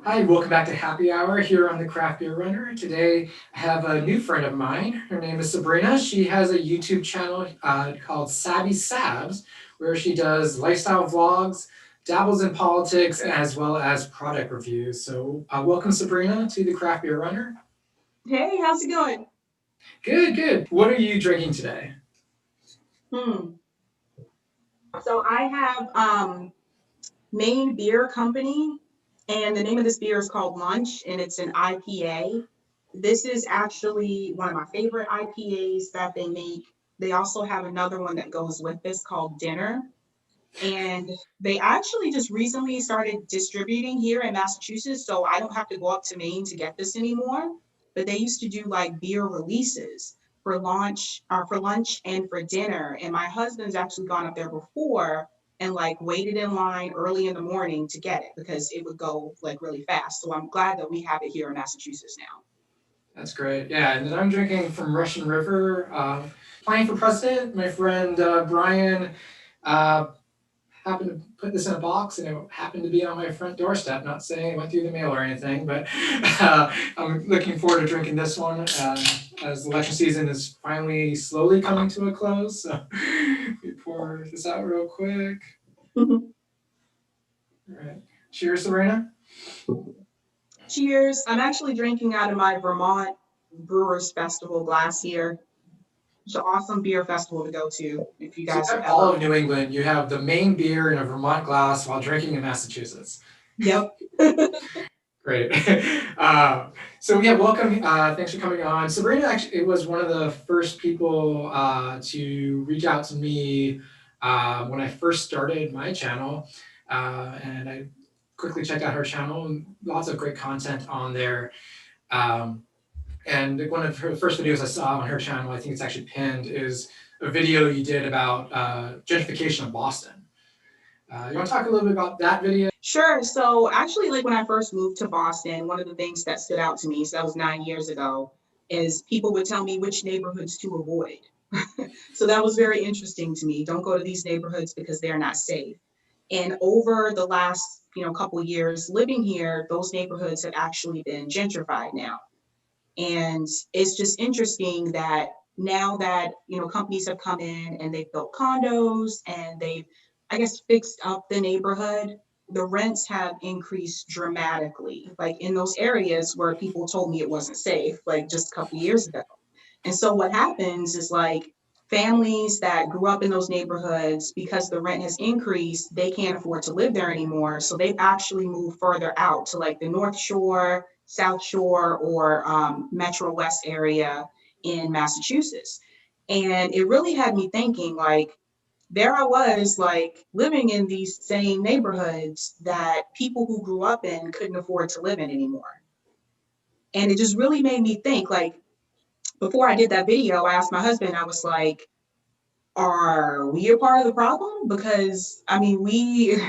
Hi, welcome back to Happy Hour here on the Craft Beer Runner. Today I have a new friend of mine. Her name is Sabrina. She has a YouTube channel called Savvy Sabs, where she does lifestyle vlogs, dabbles in politics, as well as product reviews. So, welcome, Sabrina, to the Craft Beer Runner. Hey, how's it going? Good, good. What are you drinking today? Hmm. So I have Maine Beer Company, and the name of this beer is called Lunch, and it's an IPA. This is actually one of my favorite IPAs that they make. They also have another one that goes with this called Dinner. And they actually just recently started distributing here in Massachusetts, so I don't have to go up to Maine to get this anymore. But they used to do like beer releases for lunch and for dinner. And my husband's actually gone up there before and like waited in line early in the morning to get it because it would go like really fast. So I'm glad that we have it here in Massachusetts now. That's great. Yeah, and then I'm drinking from Russian River. Playing for president, my friend Brian uh, happened to put this in a box and it happened to be on my front doorstep. Not saying it went through the mail or anything, but I'm looking forward to drinking this one as the election season is finally slowly coming to a close. So we pour this out real quick. All right. Cheers, Sabrina. Cheers. I'm actually drinking out of my Vermont Brewers Festival glass here. It's an awesome beer festival to go to if you So you guys have have all ever. of New England. You have the main beer in a Vermont glass while drinking in Massachusetts. Yep. Great. uh, so yeah, welcome. Thanks for coming on. Sabrina actually it was one of the first people to reach out to me when I first started my channel, and I quickly checked out her channel and lots of great content on there. Um, and one of her first videos I saw on her channel, I think it's actually pinned, is a video you did about gentrification of Boston. You want to talk a little bit about that video? Sure. So actually, like when I first moved to Boston, one of the things that stood out to me, so that was 9 years ago, is people would tell me which neighborhoods to avoid. So that was very interesting to me. Don't go to these neighborhoods because they're not safe. And over the last, couple years living here, those neighborhoods have actually been gentrified now. And it's just interesting that now that, companies have come in and they've built condos and they've, I guess, fixed up the neighborhood, the rents have increased dramatically, like in those areas where people told me it wasn't safe, like just a couple years ago. And so what happens is like families that grew up in those neighborhoods, because the rent has increased, they can't afford to live there anymore. So they've actually moved further out to like the North Shore, South Shore, or Metro West area in Massachusetts. And it really had me thinking like, there I was, like living in these same neighborhoods that people who grew up in couldn't afford to live in anymore. And it just really made me think like, before I did that video, I asked my husband, I was like, are we a part of the problem? Because I mean, we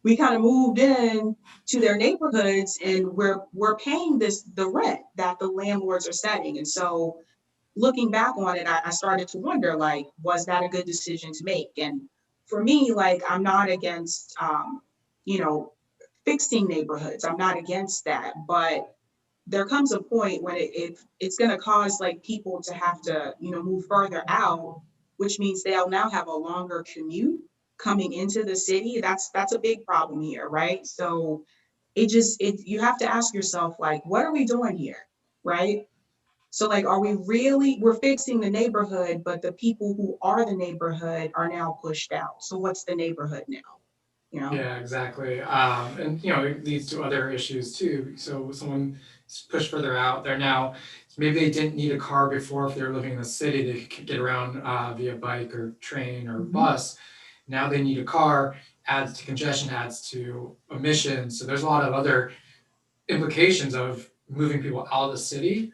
we kind of moved in to their neighborhoods and we're paying this the rent that the landlords are setting. And so looking back on it, I started to wonder like, was that a good decision to make? And for me, like I'm not against you know, fixing neighborhoods. I'm not against that. But there comes a point when it's going to cause like people to have to move further out, which means they'll now have a longer commute coming into the city. That's a big problem here, right? So it you have to ask yourself like, what are we doing here, right? So like, are we really, we're fixing the neighborhood, but the people who are the neighborhood are now pushed out. So what's the neighborhood now, you know? Yeah, exactly. And it leads to other issues too. So someone is pushed further out, they're now maybe they didn't need a car before if they were living in the city, they could get around via bike or train or Mhm. bus. Now they need a car, adds to congestion, adds to emissions. So there's a lot of other implications of moving people out of the city.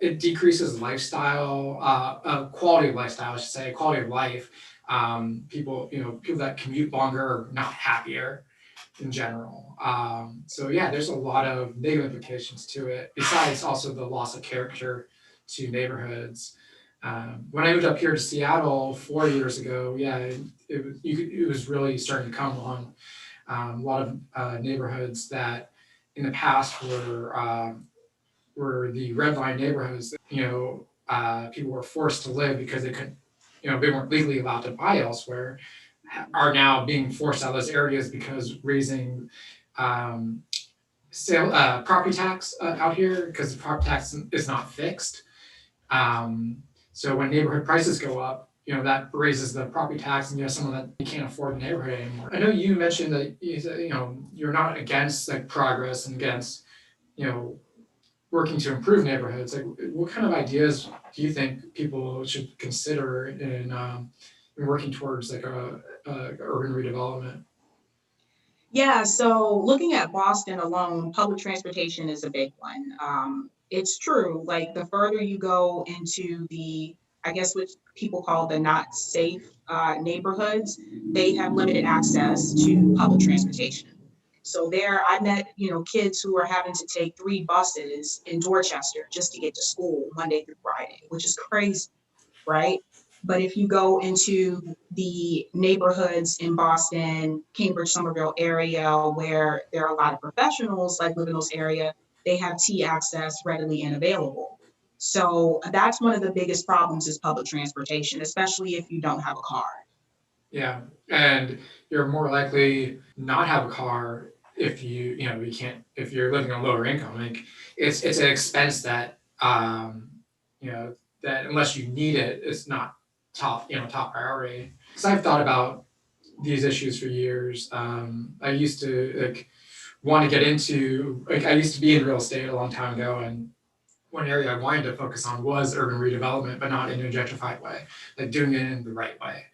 It decreases lifestyle, quality of lifestyle, I should say, quality of life. People that commute longer are not happier in general. So yeah, there's a lot of negative implications to it. Besides also the loss of character to neighborhoods. When I moved up here to Seattle 4 years ago, yeah, it was really starting to come on a lot of neighborhoods that in the past were the red line neighborhoods that people were forced to live because they couldn't, they weren't legally allowed to buy elsewhere, are now being forced out of those areas because raising um, sale property tax out here because the property tax is not fixed. Um, so when neighborhood prices go up, that raises the property tax, and you have someone that can't afford the neighborhood anymore. I know you mentioned that you're not against like progress and against you know working to improve neighborhoods. Like, what kind of ideas do you think people should consider in working towards like a urban redevelopment? Yeah, so looking at Boston alone, public transportation is a big one. It's true, like the further you go into the, I guess what people call the not safe neighborhoods, they have limited access to public transportation. So there, I met, kids who are having to take 3 buses in Dorchester just to get to school Monday through Friday, which is crazy, right? But if you go into the neighborhoods in Boston, Cambridge, Somerville area where there are a lot of professionals like live in those areas, they have T access readily and available. So that's one of the biggest problems is public transportation, especially if you don't have a car. Yeah, and you're more likely not have a car if you can't if you're living on lower income. Like it's an expense that you know that unless you need it, it's not top priority. Because I've thought about these issues for years. I used to like want to get into like I used to be in real estate a long time ago, and one area I wanted to focus on was urban redevelopment, but not in a gentrified way, like doing it in the right way.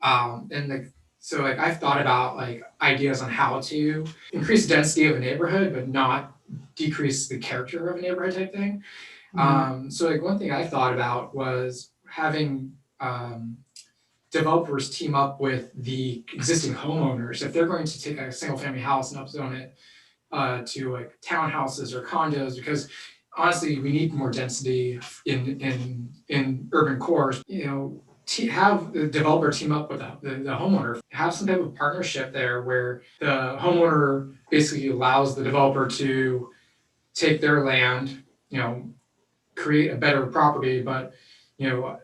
And like so like I've thought about like ideas on how to increase density of a neighborhood, but not decrease the character of a neighborhood type thing. Mhm. So like one thing I thought about was having developers team up with the existing homeowners if they're going to take a single family house and upzone it to like townhouses or condos because honestly we need more density in urban cores. Have the developer team up with the homeowner, have some type of partnership there where the homeowner basically allows the developer to take their land, create a better property, but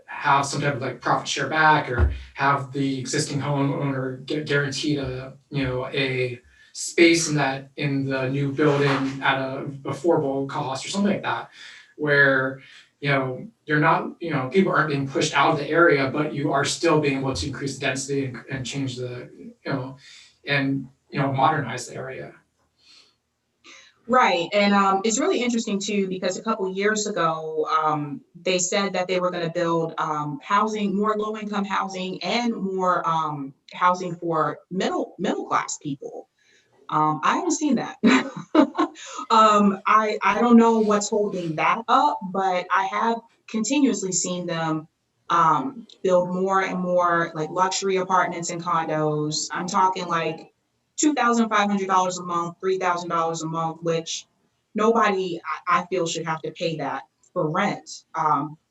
have some type of like profit share back or have the existing homeowner get guaranteed a space in the new building at a affordable cost or something like that, where you're not people aren't being pushed out of the area, but you are still being able to increase the density and change the and modernize the area. Right. And it's really interesting too, because a couple years ago, they said that they were going to build housing, more low income housing and more housing for middle class people. I haven't seen that. I don't know what's holding that up, but I have continuously seen them build more and more like luxury apartments and condos. I'm talking like $2,500 a month, $3,000 a month, which nobody I feel should have to pay that for rent.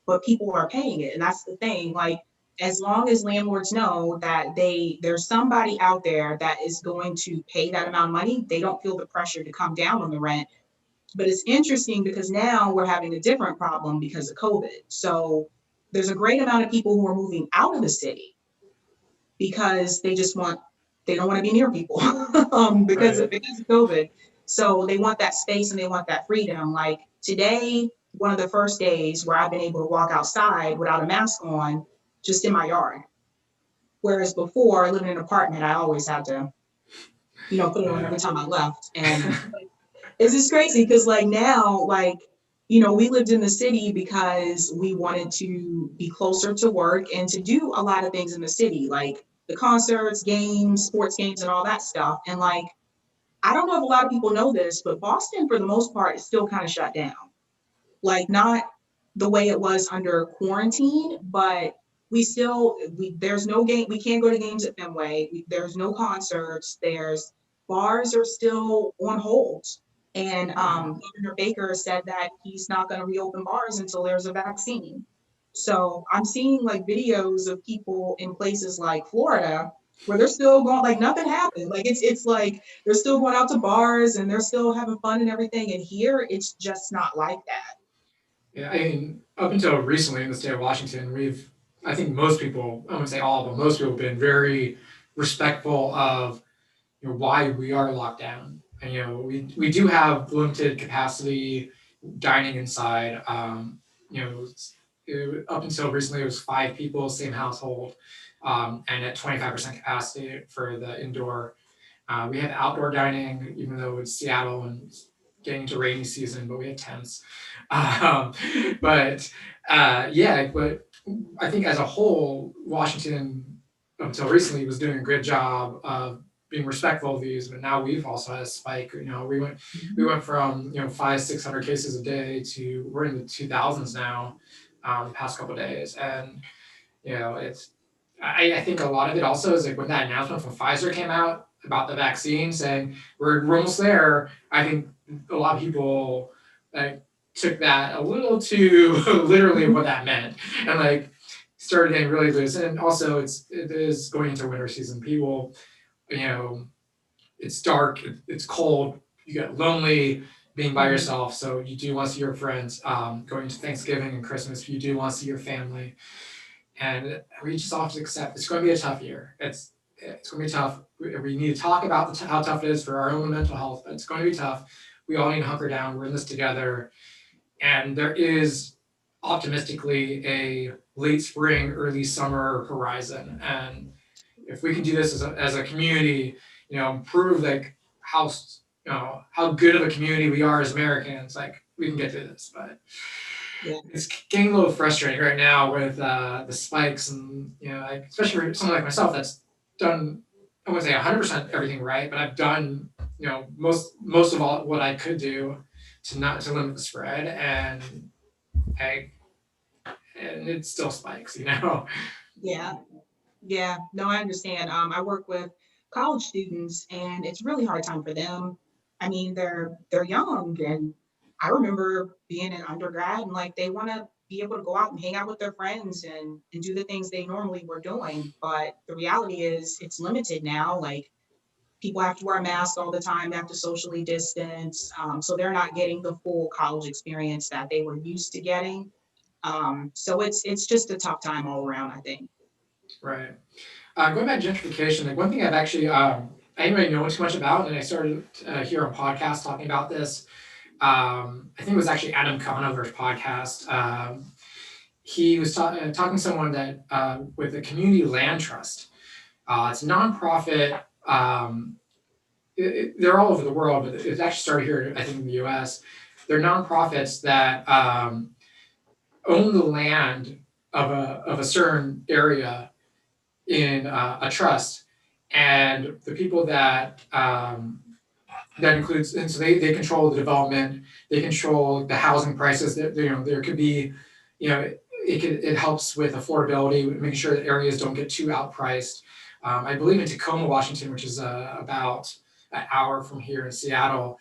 But people are paying it, and that's the thing. Like as long as landlords know that there's somebody out there that is going to pay that amount of money, they don't feel the pressure to come down on the rent. But it's interesting because now we're having a different problem because of COVID. So there's a great amount of people who are moving out of the city because they don't want to be near people Right. because of COVID. So they want that space and they want that freedom. Like today, one of the first days where I've been able to walk outside without a mask on, just in my yard. Whereas before, living in an apartment, I always had to, put it on Yeah. every time I left. And it's just crazy because like now, like, we lived in the city because we wanted to be closer to work and to do a lot of things in the city, like the concerts, games, sports games, and all that stuff. And like, I don't know if a lot of people know this, but Boston, for the most part, is still kind of shut down. Like not the way it was under quarantine, but there's no game. We can't go to games at Fenway. There's no concerts. There's bars are still on hold. And Yeah. Governor Baker said that he's not going to reopen bars until there's a vaccine. So I'm seeing like videos of people in places like Florida where they're still going like nothing happened. Like it's like they're still going out to bars and they're still having fun and everything. And here it's just not like that. Yeah, I mean, up until recently in the state of Washington, I think most people, I wouldn't say all, but most people have been very respectful of, why we are locked down. And, we do have limited capacity dining inside. Up until recently, it was 5 people, same household, and at 25% capacity for the indoor. We have outdoor dining, even though it's Seattle and it's getting into rainy season, but we have tents. Um, but yeah, but I think as a whole, Washington until recently was doing a good job of being respectful of these, but now we've also had a spike. We Mhm. went from 500-600 cases a day to we're in the 2000s now, the past couple of days, and it's I think a lot of it also is like when that announcement from Pfizer came out about the vaccine saying we're almost there. I think a lot of people like took that a little too literally of what Mhm. that meant, and like started getting really loose. And also it is going into winter season. People, you know, it's dark, it's cold, you get lonely being by Mhm. yourself. So you do want to see your friends. Going to Thanksgiving and Christmas, you do want to see your family, and we just all have to accept it's going to be a tough year. It's going to be tough. We need to talk about how tough it is for our own mental health. But it's going to be tough. We all need to hunker down. We're in this together, and there is optimistically a late spring, early summer horizon. And if we can do this as a community, prove like how good of a community we are as Americans, like we can get through this. But Yeah. it's getting a little frustrating right now with the spikes, and like, especially for someone like myself that's done, I wouldn't say 100% everything right, but I've done most of all what I could do to not to limit the spread, I, and it still spikes. Yeah. Yeah, no, I understand. I work with college students, and it's really hard time for them. I mean, they're young, and I remember being an undergrad, and like they want to be able to go out and hang out with their friends and do the things they normally were doing. But the reality is, it's limited now. Like people have to wear masks all the time, they have to socially distance, so they're not getting the full college experience that they were used to getting. So it's just a tough time all around, I think. Right. Going back to gentrification, like one thing I've actually I didn't really know too much about, and I started here on podcasts talking about this. I think it was actually Adam Conover's podcast. He was talking to someone that with a community land trust. It's a nonprofit. They're all over the world, but it actually started here, I think, in the U.S. They're nonprofits that own the land of a certain area in a trust, and the people that includes, and so they control the development, they control the housing prices. That there could be, it helps with affordability, making sure that areas don't get too outpriced. I believe in Tacoma, Washington, which is about an hour from here in Seattle.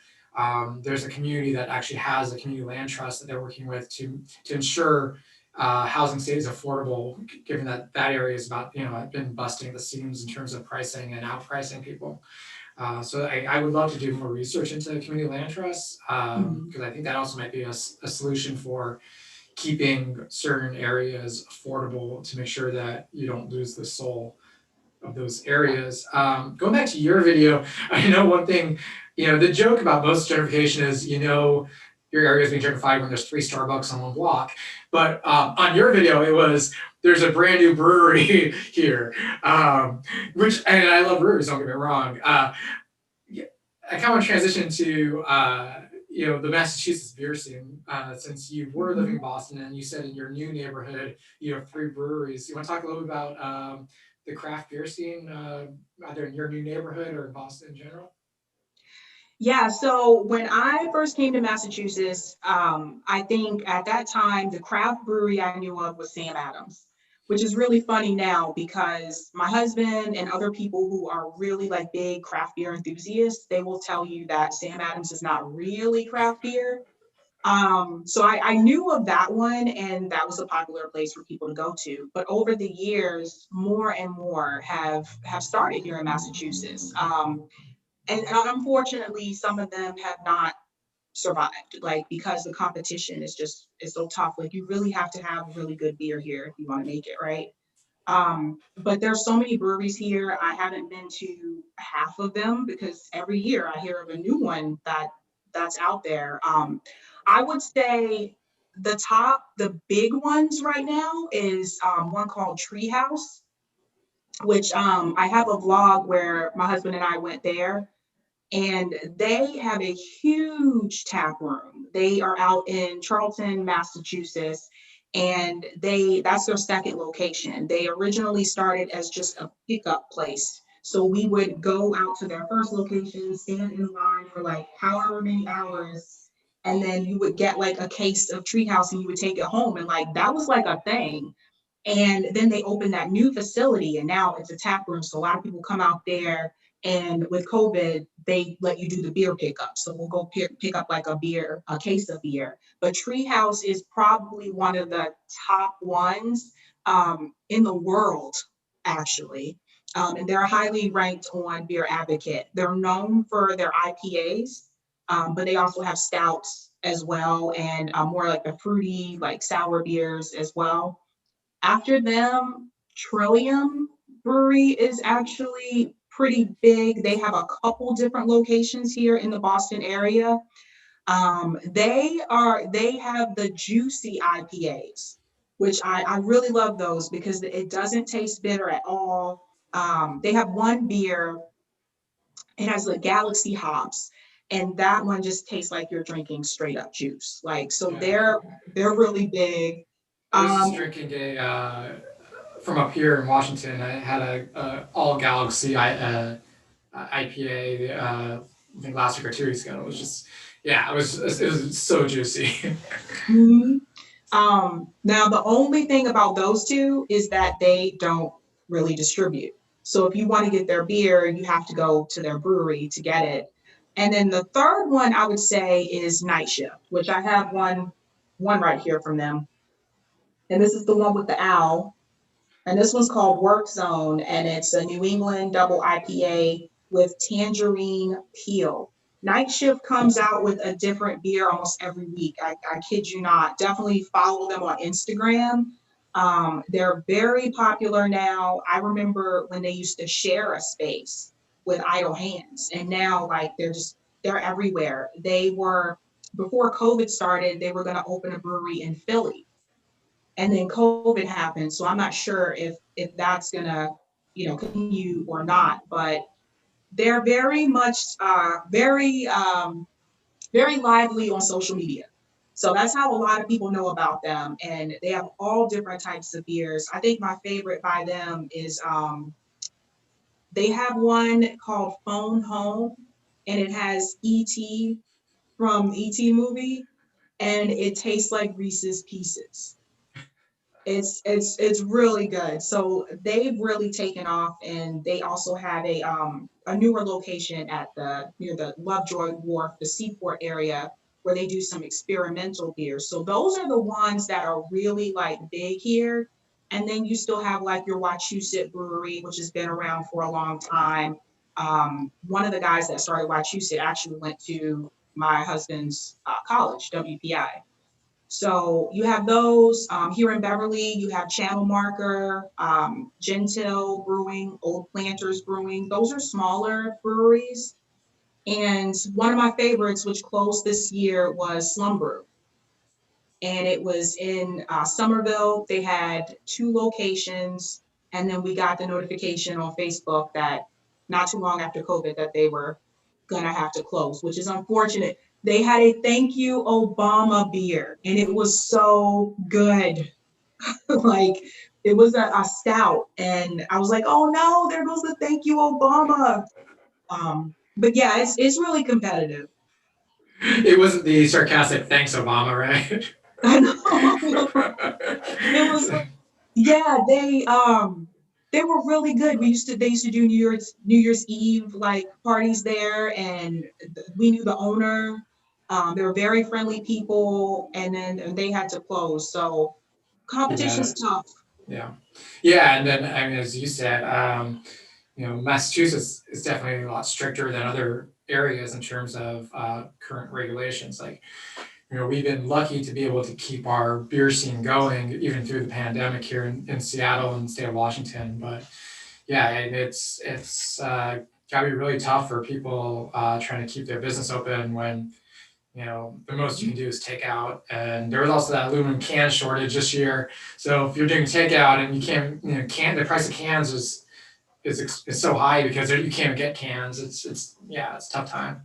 There's a community that actually has a community land trust that they're working with to ensure housing stays affordable, given that that area is about been busting at the seams in terms of pricing and outpricing people. So I would love to do more research into community land trusts, Mhm. because I think that also might be a solution for keeping certain areas affordable to make sure that you don't lose the soul of those areas. Going back to your video, I know one thing, the joke about most gentrification is, your area is being gentrified when there's 3 Starbucks on one block. But on your video, it was there's a brand new brewery here, which, and I love breweries, don't get me wrong. Yeah, I kind of want to transition to the Massachusetts beer scene, since you were living in Mhm. Boston and you said in your new neighborhood you have 3 breweries. You want to talk a little bit about the craft beer scene, either in your new neighborhood or in Boston in general? Yeah, so when I first came to Massachusetts, I think at that time the craft brewery I knew of was Sam Adams, which is really funny now because my husband and other people who are really like big craft beer enthusiasts, they will tell you that Sam Adams is not really craft beer. So I knew of that one, and that was a popular place for people to go to. But over the years, more and more have started here in Massachusetts. And unfortunately, some of them have not survived, like because the competition is so tough. Like you really have to have really good beer here if you want to make it, right? But there's so many breweries here. I haven't been to half of them because every year I hear of a new one that's out there. I would say the big ones right now is one called Treehouse, which I have a vlog where my husband and I went there, and they have a huge tap room. They are out in Charlton, Massachusetts, and they that's their second location. They originally started as just a pickup place. So we would go out to their first location, stand in line for like however many hours, and then you would get like a case of Treehouse and you would take it home. And like that was like a thing. And then they opened that new facility, and now it's a tap room. So a lot of people come out there, and with COVID, they let you do the beer pickup. So we'll go pick up like a case of beer. But Treehouse is probably one of the top ones in the world, actually. And they're highly ranked on Beer Advocate. They're known for their IPAs, but they also have stouts as well, and more like the fruity, like sour beers as well. After them, Trillium Brewery is actually pretty big. They have a couple different locations here in the Boston area. They have the juicy IPAs, which I really love those because it doesn't taste bitter at all. They have one beer, it has the Galaxy hops, and that one just tastes like you're drinking straight up juice. Like so Yeah. they're really big. I was just Um, drinking a from up here in Washington. I had a all Galaxy IPA. I think last week or 2 weeks ago. It was just yeah, it was so juicy. mhm. Now the only thing about those two is that they don't really distribute. So if you want to get their beer, you have to go to their brewery to get it. And then the third one I would say is Night Shift, which I have one right here from them. And this is the one with the owl. And this one's called Work Zone, and it's a New England double IPA with tangerine peel. Night Shift comes out with a different beer almost every week. I kid you not. Definitely follow them on Instagram. They're very popular now. I remember when they used to share a space with Idle Hands, and now like they're everywhere. They were before COVID started. They were going to open a brewery in Philly, and then COVID happened. So I'm not sure if that's gonna, continue or not. But they're very much very lively on social media. So that's how a lot of people know about them. And they have all different types of beers. I think my favorite by them is they have one called Phone Home, and it has ET from ET movie, and it tastes like Reese's Pieces. It's really good. So they've really taken off, and they also have a newer location at the near the Lovejoy Wharf, the Seaport area, where they do some experimental beers. So those are the ones that are really like big here. And then you still have like your Wachusett Brewery, which has been around for a long time. One of the guys that started Wachusett actually went to my husband's college, WPI. So you have those here in Beverly. You have Channel Marker, Gentil Brewing, Old Planters Brewing. Those are smaller breweries. And one of my favorites, which closed this year, was Slum Brew, and it was in Somerville. They had two locations, and then we got the notification on Facebook that not too long after COVID that they were gonna have to close, which is unfortunate. They had a thank you Obama beer, and it was so good. Like it was a stout, and I was like, oh no, there goes the thank you Obama. But yeah, it's really competitive. It wasn't the sarcastic thanks Obama, right? I know. It was Yeah, they were really good. They used to do New Year's Eve like parties there, and we knew the owner. They were very friendly people, and then they had to close. So Too competition's bad. tough. Yeah. Yeah, and then I mean, as you said, Massachusetts is definitely a lot stricter than other areas in terms of current regulations. Like, we've been lucky to be able to keep our beer scene going even through the pandemic here in Seattle and the state of Washington. But yeah, and it's got to be really tough for people trying to keep their business open when the most you can do is take out. And there was also that aluminum can shortage this year. So if you're doing takeout and you can't, the price of cans is so high because you can't get cans. It's a tough time.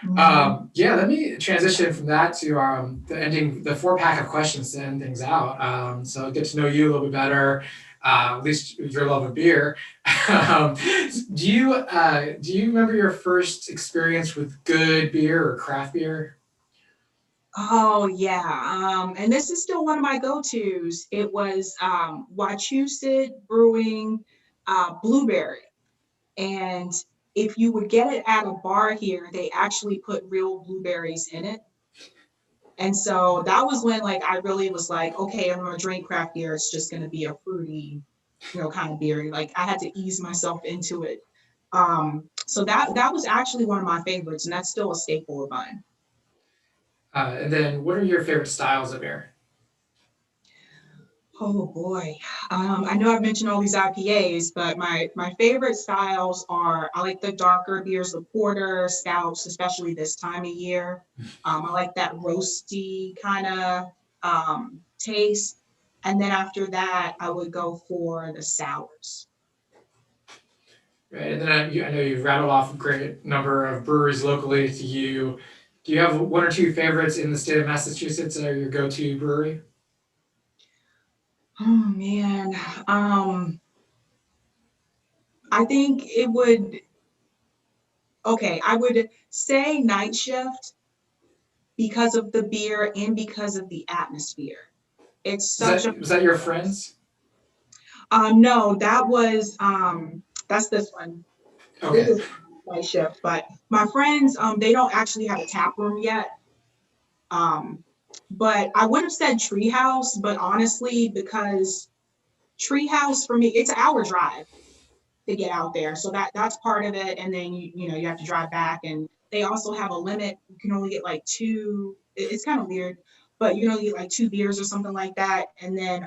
Mhm. Yeah, let me transition from that to the 4 pack of questions to end things out. So get to know you a little bit better, at least your love of beer. um, do you remember your first experience with good beer or craft beer? Oh yeah, and this is still one of my go-tos. It was Wachusett Brewing Blueberry, and if you would get it at a bar here, they actually put real blueberries in it. And so that was when like I really was like, okay, I'm gonna drink craft beer. It's just gonna be a fruity, kind of beer. Like I had to ease myself into it. So that was actually one of my favorites, and that's still a staple of mine. And then, what are your favorite styles of beer? Oh boy. I know I've mentioned all these IPAs, but my favorite styles are I like the darker beers, the porter, stouts, especially this time of year. I like that roasty kind of taste. And then after that, I would go for the sours. Right, and then I know you've rattled off a great number of breweries locally to you. Do you have one or two favorites in the state of Massachusetts that are your go-to brewery? Oh man. I think it would okay, I would say night shift because of the beer and because of the atmosphere. It's Is such a that was that your friends? no, that's this one. This Okay, is my shift, but my friends they don't actually have a tap room yet. Um but I would have said Treehouse, but honestly, because Treehouse for me, it's an hour drive to get out there. So that's part of it. And then you have to drive back, and they also have a limit. You can only get like two. It's kind of weird, but you can only get like two beers or something like that. And then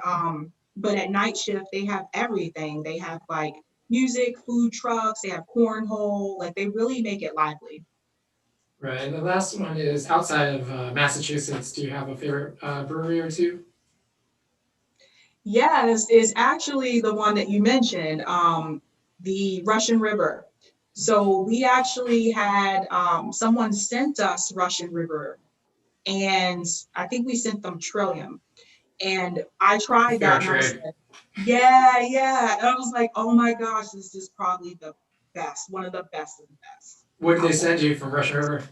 but at night shift they have everything. They have like music, food trucks, they have cornhole, like they really make it lively. right. And the last one is outside of Massachusetts. Do you have a favorite brewery or two? Yes, is actually the one that you mentioned, the Russian River. So we actually had someone sent us Russian River, and I think we sent them Trillium. And I tried Fair that and I trade. said, yeah, yeah. And I was like, oh my gosh, this is probably the best, one of the best of the best What did they out there. send you from Russian River?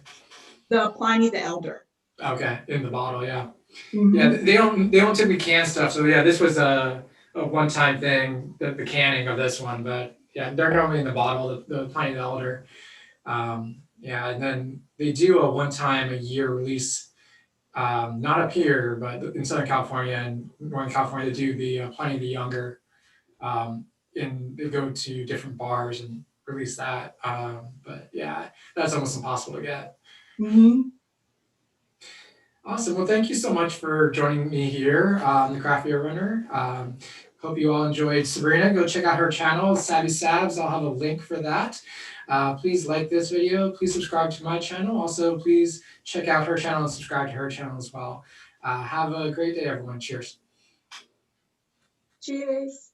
The Pliny the Elder. Okay, in the bottle, yeah. Yeah, Hmm. they don't typically can stuff. So yeah, this was a one time thing, the canning of this one. But yeah, they're normally in the bottle, the Pint of the Elder. Yeah, and then they do a one time a year release. Not up here, but in Southern California and Northern California, they do the Plenty of the Younger. Um, and they go to different bars and release that. But yeah, that's almost impossible to get. Hmm. Awesome. Well, thank you so much for joining me here on the Craft Beer Runner. Hope you all enjoyed Sabrina. Go check out her channel, Savvy Sabs. I'll have a link for that. Please like this video. Please subscribe to my channel. Also, please check out her channel and subscribe to her channel as well. Have a great day, everyone. Cheers. Cheers.